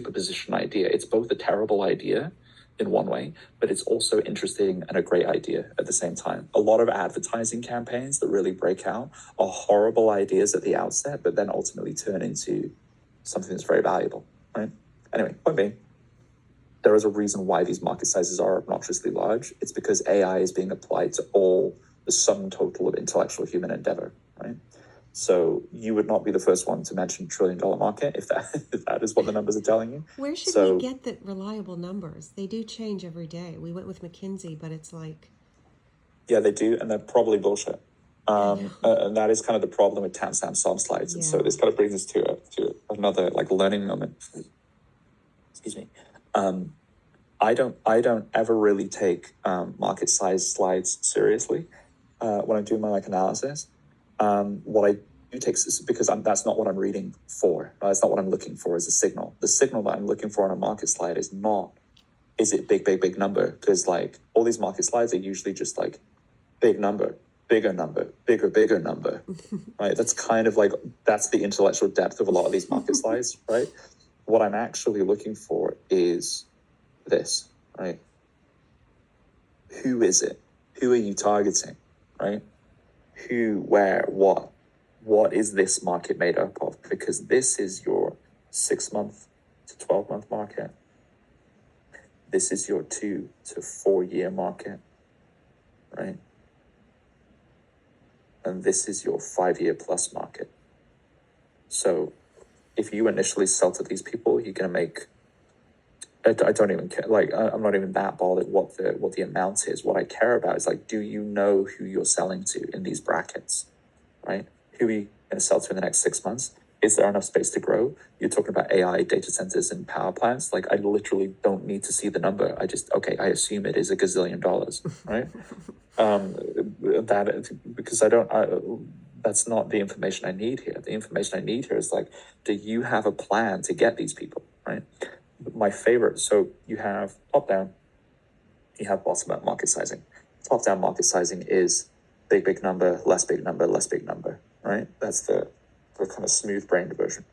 superposition idea. It's both a terrible idea in one way, but it's also interesting and a great idea at the same time. A lot of advertising campaigns that really break out are horrible ideas at the outset, but then ultimately turn into something that's very valuable, right? Anyway, point being, there is a reason why these market sizes are obnoxiously large. It's because AI is being applied to all the sum total of intellectual human endeavor, right? So you would not be the first one to mention $1 trillion market if that is what the numbers are telling you. Where should So, we get the reliable numbers? They do change every day. We went with McKinsey, but it's like... Yeah, they do, and they're probably bullshit. And that is kind of the problem with Tam Sam Som slides. And so this kind of brings us to another like learning moment. Excuse me. I don't ever really take market size slides seriously when I'm doing my like analysis. What I do take is because that's not what I'm reading for. That's not what I'm looking for as a signal. The signal that I'm looking for on a market slide is not, is it big number? Because like all these market slides are usually just like big number, bigger number, bigger number, right? That's kind of like, that's the intellectual depth of a lot of these market slides, right? What I'm actually looking for is this, right? Who is it? Who are you targeting, right? Who, where, what? What is this market made up of? Because this is your 6 month to 12 month market. This is your 2 to 4 year market, right? And this is your 5 year plus market. So if you initially sell to these people, you're going to make, I don't even care. Like, I'm not even that bothered what the amount is. What I care about is like, do you know who you're selling to in these brackets, right? Who are you going to sell to in the next 6 months? Is there enough space to grow? You're talking about AI data centers and power plants. Like, I literally don't need to see the number. I assume it is $1 gazillion, right? That's not the information I need here. The information I need here is like, do you have a plan to get these people, right? My favorite, so you have top down, you have bottom up market sizing. Top down market sizing is big number, less big number, less big number, right? That's the kind of smooth brained version.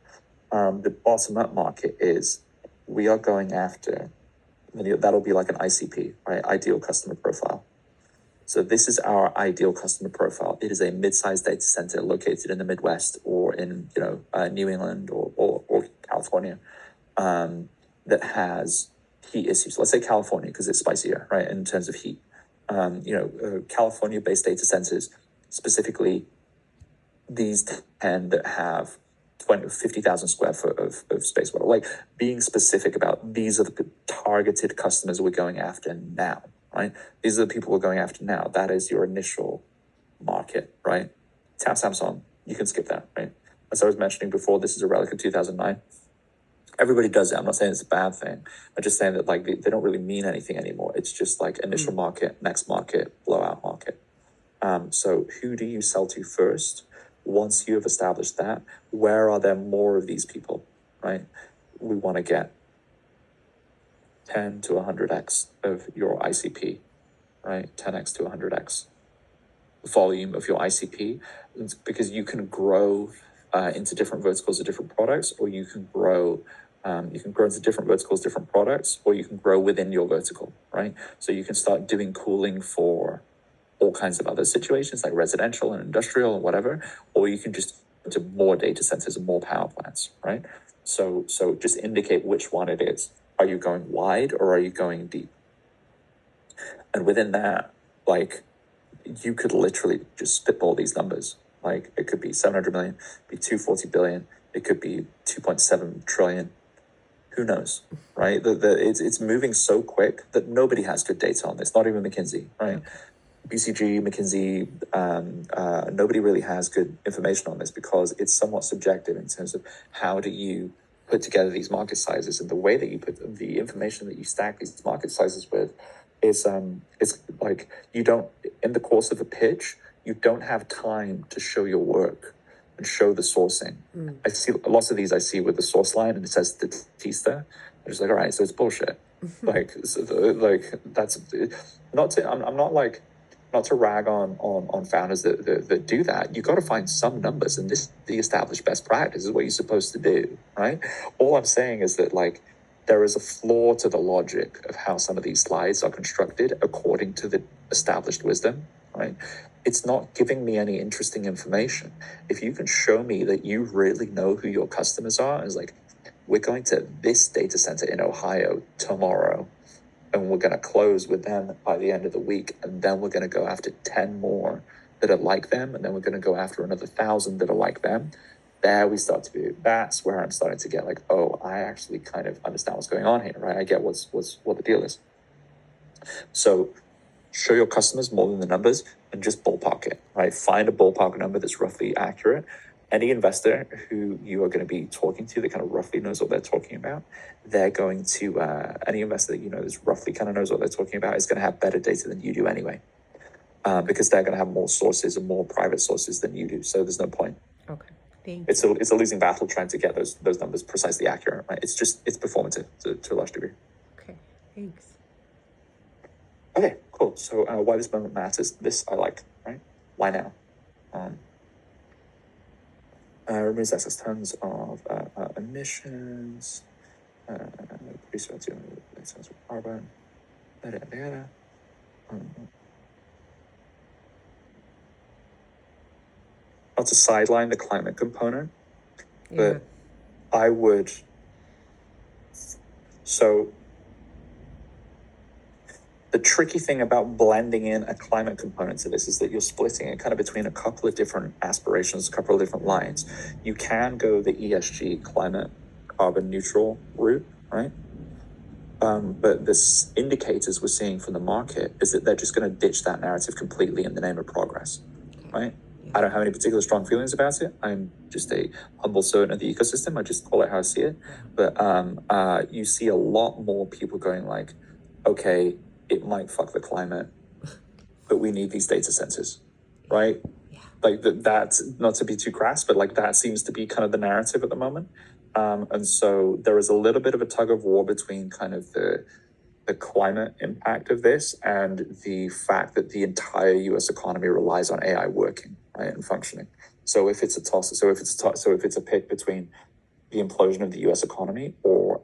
The bottom up market is, we are going after, that'll be like an ICP, right? Ideal customer profile. So this is our ideal customer profile. It is a mid-sized data center located in the Midwest or in New England or California that has heat issues. Let's say California because it's spicier, right? In terms of heat, California-based data centers, specifically these tend to have 50,000 square foot of space. Like, being specific about these are the targeted customers we're going after now. Right? These are the people we're going after now. That is your initial market, right? Tam Sam Som, you can skip that, right? As I was mentioning before, this is a relic of 2009. Everybody does it. I'm not saying it's a bad thing. I'm just saying that like they don't really mean anything anymore. It's just like initial market, next market, blowout market. So who do you sell to first? Once you have established that, where are there more of these people, right? We want to get 10 to 100x of your ICP, right? 10x to 100x volume of your ICP, because you can grow into different verticals of different products, or you can grow into different verticals, different products, or you can grow within your vertical, right? So you can start doing cooling for all kinds of other situations like residential and industrial and whatever, or you can just into more data centers and more power plants, right? So just indicate which one it is. Are you going wide or are you going deep? And within that, like, you could literally just spitball these numbers. Like, it could be 700 million, it could be 240 billion, it could be 2.7 trillion. Who knows, right? It's moving so quick that nobody has good data on this, not even McKinsey, right? BCG, McKinsey, nobody really has good information on this because it's somewhat subjective in terms of how do you put together these market sizes, and the way that you put the information that you stack these market sizes with is it's like, you don't, in the course of a pitch, you don't have time to show your work and show the sourcing. I see lots of these with the source line and it says Statista. I'm just like, all right, so it's bullshit. That's not to, I'm not like, not to rag on founders that do that. You got to find some numbers, and this the established best practice is what you're supposed to do, right? All I'm saying is that, like, there is a flaw to the logic of how some of these slides are constructed according to the established wisdom, right? It's not giving me any interesting information. If you can show me that you really know who your customers are, it's like, we're going to this data center in Ohio tomorrow, and we're going to close with them by the end of the week, and then we're going to go after 10 more that are like them, and then we're going to go after another 1,000 that are like them. There we start to be, that's where I'm starting to get like, oh, I actually kind of understand what's going on here, right? I get what the deal is. So show your customers more than the numbers and just ballpark it, right? Find a ballpark number that's roughly accurate. Any investor who you are going to be talking to that kind of roughly knows what they're talking about, they're going to, any investor that you know is roughly kind of knows what they're talking about is going to have better data than you do anyway, because they're going to have more sources and more private sources than you do. So there's no point. Okay. Thank It's a losing battle trying to get those numbers precisely accurate, right? It's performative to a large degree. Okay. Thanks. Okay, cool. So why this moment matters, this I like, right? Why now? Removes excess tons of emissions, produce CO2 tons of carbon, yada, yada, yada. Not to sideline the climate component, but I would. So the tricky thing about blending in a climate component to this is that you're splitting it kind of between a couple of different aspirations, a couple of different lines. You can go the ESG climate carbon neutral route, right? But the indicators we're seeing from the market is that they're just going to ditch that narrative completely in the name of progress, right? I don't have any particular strong feelings about it. I'm just a humble servant of the ecosystem. I just call it how I see it. But you see a lot more people going like, okay, it might fuck the climate, but we need these data centers, right? Yeah. Like that's not to be too crass, but like that seems to be kind of the narrative at the moment. And so there is a little bit of a tug of war between kind of the climate impact of this and the fact that the entire U.S. economy relies on AI working, right, and functioning. So if it's a pick between the implosion of the U.S. economy or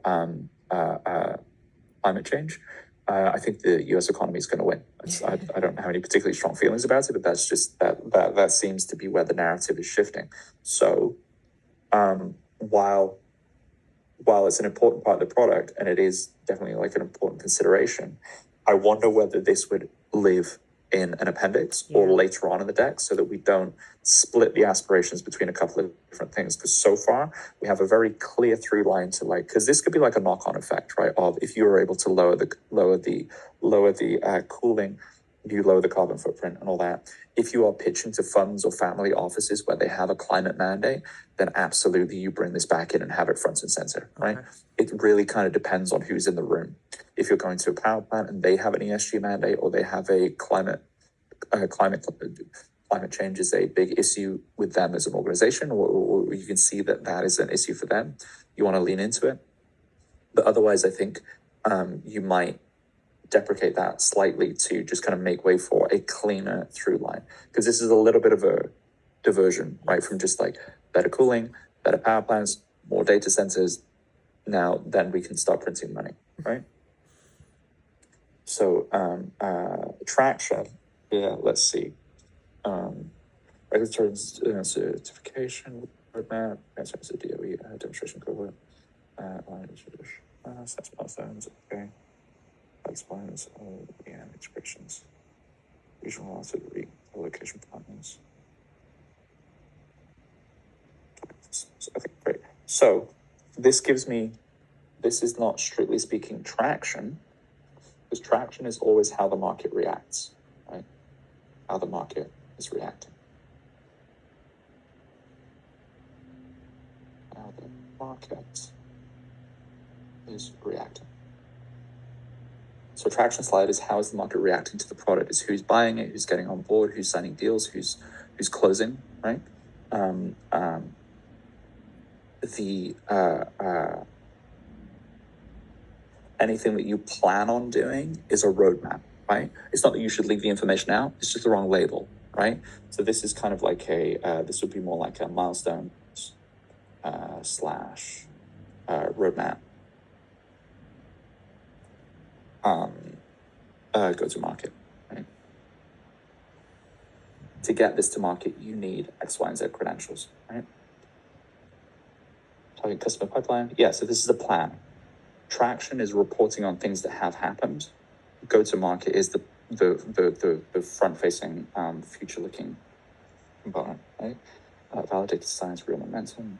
climate change, I think the U.S. economy is going to win. I don't have any particularly strong feelings about it, but that's just that seems to be where the narrative is shifting. So while it's an important part of the product, and it is definitely like an important consideration, I wonder whether this would live in an appendix or later on in the deck so that we don't split the aspirations between a couple of different things. Because so far we have a very clear through line to like, because this could be like a knock-on effect, right? Of if you were able to lower the cooling, you lower the carbon footprint and all that. If you are pitching to funds or family offices where they have a climate mandate, then absolutely you bring this back in and have it front and center, right? Okay. It really kind of depends on who's in the room. If you're going to a power plant and they have an ESG mandate or they have a climate change is a big issue with them as an organization, or you can see that is an issue for them, you want to lean into it. But otherwise, I think you might deprecate that slightly to just kind of make way for a cleaner through line, because this is a little bit of a diversion, right, from just like better cooling, better power plants, more data centers. Now then we can start printing money, right? So traction, let's see. Regulatory certification roadmap, transparency DOE demonstration cohort, sets milestones, okay. Explains and integrations, regional asset relocation partners. Okay, great. So this is not strictly speaking traction, because traction is always how the market reacts, right? How the market is reacting. How the market is reacting. So traction slide is how is the market reacting to the product? Is who's buying it, who's getting on board, who's signing deals, who's closing, right? Anything that you plan on doing is a roadmap, right? It's not that you should leave the information out, it's just the wrong label, right? So this is kind of like this would be more like a milestone / roadmap. go to market, right? To get this to market, you need X, Y, and Z credentials, right? Target customer pipeline. Yeah, so this is a plan. Traction is reporting on things that have happened. Go to market is the front facing, future looking component, right? Validated science, real momentum.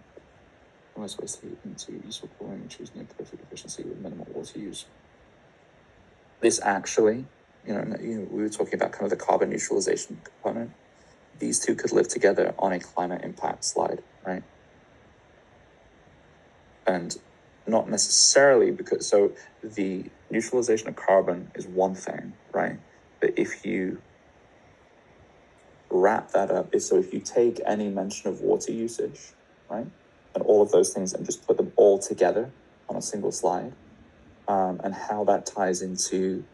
Most ways to into useful cooling, choose near perfect efficiency with minimal water use. This actually, we were talking about kind of the carbon neutralization component. These two could live together on a climate impact slide, right? And not necessarily because, so the neutralization of carbon is one thing, right? But if you wrap that up, so if you take any mention of water usage, right? And all of those things and just put them all together on a single slide, and how that ties into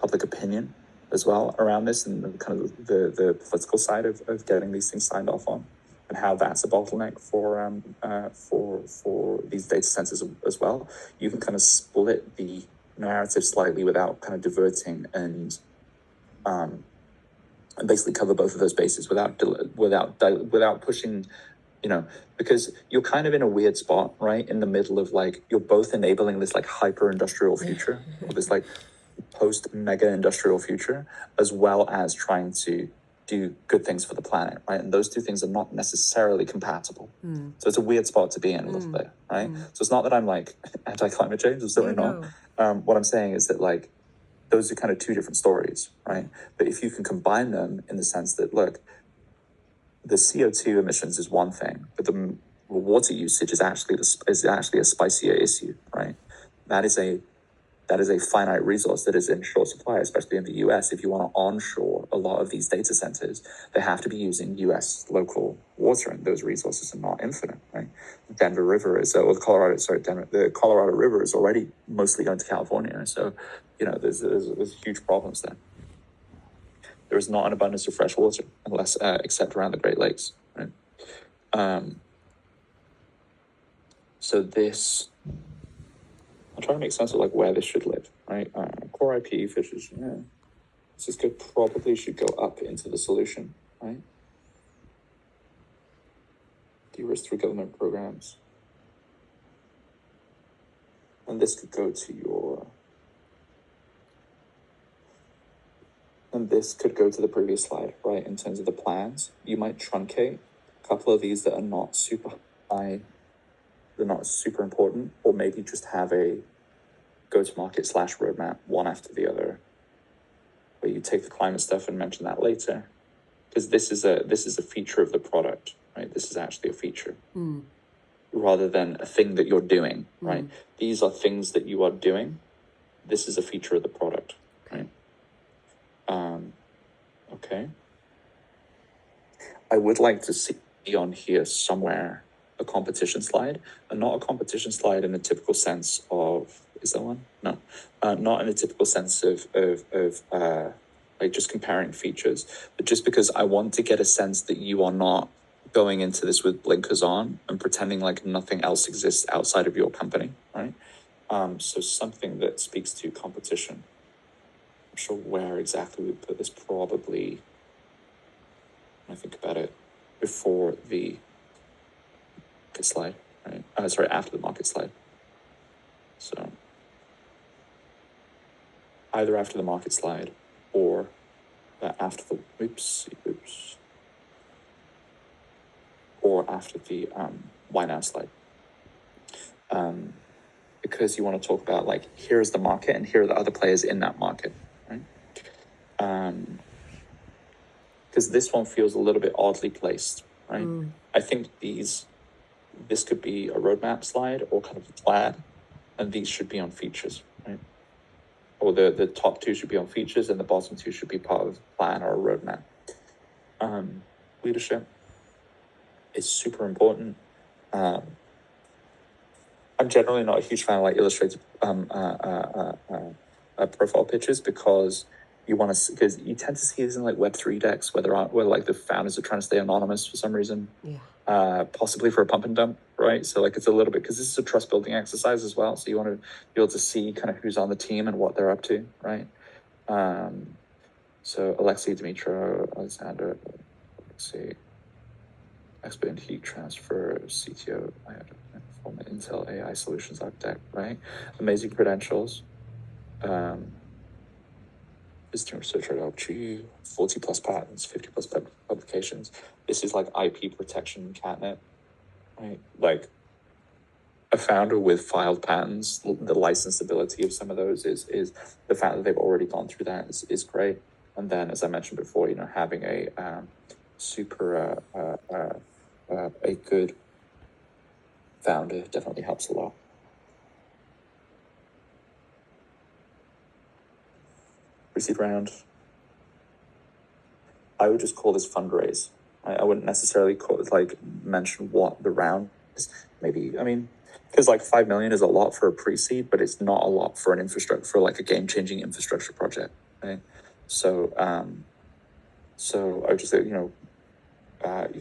public opinion as well around this and kind of the political side of getting these things signed off on, and how that's a bottleneck for these data centers as well. You can kind of split the narrative slightly without kind of diverting and basically cover both of those bases without pushing, because you're kind of in a weird spot, right? In the middle of like, you're both enabling this like hyper industrial future or this like post mega industrial future, as well as trying to do good things for the planet, right? And those two things are not necessarily compatible. So it's a weird spot to be in a little bit, right? So it's not that I'm like anti-climate change, I'm certainly not. What I'm saying is that like, those are kind of two different stories, right? But if you can combine them in the sense that, look, the CO2 emissions is one thing, but the water usage is actually a spicier issue, right? That is a finite resource that is in short supply, especially in the US. If you want to onshore a lot of these data centers, they have to be using US local water, and those resources are not infinite, right? The Colorado River is already mostly going to California. So, there's huge problems there. There is not an abundance of fresh water unless, except around the Great Lakes, right? So this, I'm trying to make sense of like where this should live, right? Core IP fishes, this probably should go up into the solution, right? De-risk through government programs. And this could go to and this could go to the previous slide, right? In terms of the plans, you might truncate a couple of these that are not super high, they're not super important, or maybe just have a go-to-market / roadmap, one after the other, where you take the climate stuff and mention that later, because this is a feature of the product, right? This is actually a feature rather than a thing that you're doing, right? These are things that you are doing. This is a feature of the product, right? Okay. I would like to see on here somewhere a competition slide, and not a competition slide in the typical sense of, is that one? No, not in a typical sense of like just comparing features, but just because I want to get a sense that you are not going into this with blinkers on and pretending like nothing else exists outside of your company, right? So something that speaks to competition. I'm sure where exactly we put this, probably, when I think about it, before the market slide, right? After the market slide. So either after the market slide or after the, or after the why now slide. Because you want to talk about like, here's the market and here are the other players in that market, right? Because this one feels a little bit oddly placed, right? I think this could be a roadmap slide or kind of a plan, and these should be on features, right? Or the top two should be on features and the bottom two should be part of a plan or a roadmap. Leadership is super important. I'm generally not a huge fan of like illustrated profile pictures, because you tend to see these in like Web3 decks where like the founders are trying to stay anonymous for some reason. Yeah. Possibly for a pump and dump, right? So like it's a little bit, because this is a trust building exercise as well. So you want to be able to see kind of who's on the team and what they're up to, right? So Alexei, Dmitro, Alexander, Alexei, expert in heat transfer, CTO, former Intel AI solutions architect, right? Amazing credentials. Visiting researcher at LG, 40 plus patents, 50 plus publications. This is like IP protection catnip, right? Like a founder with filed patents, the licensability of some of those is the fact that they've already gone through that is great. And then, as I mentioned before, having a super a good founder definitely helps a lot. Pre-seed round, I would just call this fundraise. I wouldn't necessarily mention what the round is. Maybe, because like 5 million is a lot for a pre-seed, but it's not a lot for an infrastructure, for like a game-changing infrastructure project, right? So I would just say, you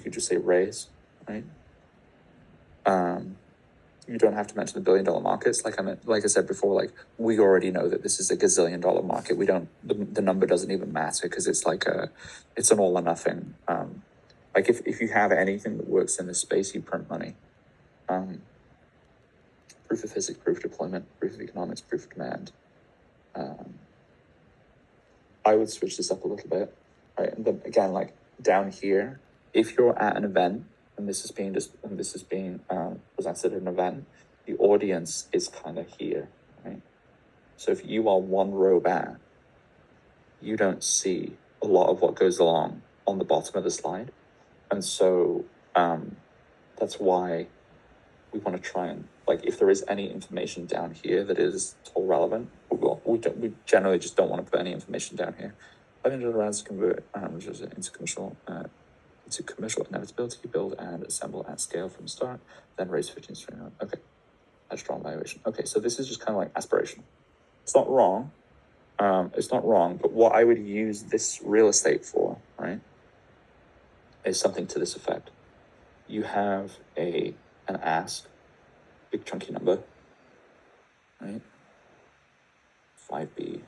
could just say raise, right? You don't have to mention the $1 billion markets. Like I said before, like we already know that this is a gazillion-dollar market. We don't, the number doesn't even matter, because it's it's an all or nothing. Like if you have anything that works in this space, you print money. Proof of physics, proof of deployment, proof of economics, proof of demand. I would switch this up a little bit, right? And then again, like down here, if you're at an event and this is being presented at an event, the audience is kind of here, right? So if you are one row back, you don't see a lot of what goes along on the bottom of the slide. And so that's why we want to try and, like, if there is any information down here that is at all relevant, we generally just don't want to put any information down here. I think the rounds convert into commercial inevitability, build and assemble at scale from the start, then raise 15 string out. Okay, a strong valuation. Okay, so this is just kind of like aspirational. It's not wrong. But what I would use this real estate for, right, is something to this effect. You have an ask, big chunky number, right? 5B,